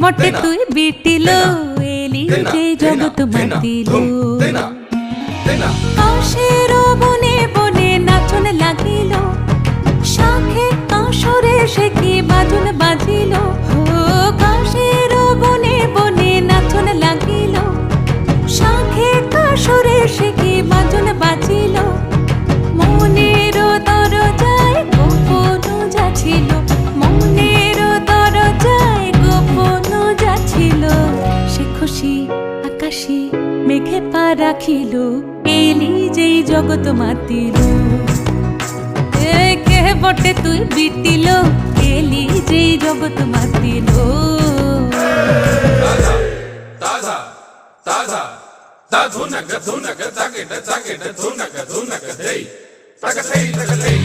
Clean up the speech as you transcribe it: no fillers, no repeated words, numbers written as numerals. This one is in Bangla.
বটে তুই বিটিল এলি যে জগৎ মাতিল কাশের বনে বনে নাচন লাগিল শাখে কাঁসরে সে কি বাজন বাজিল কাশের বনে বনে নাচন লাগিল শাখে কাঁসরে সে কি বাজন বাজিল মনের দরজায় গোপন যাচ্ছিল মনের দরজায় গোপন যাচ্ছিল সে খুশি আকাশে মেঘে পা রাখিল এলি যেই জগৎ মাতিল কে বটে তুই বিটিল এলি যেই জগৎ মাতিল তাজা তাজা তা ধুনক ধুনক তাগেট তাগেট ধুনক ধুনক দেই তাগতেই তাগতেই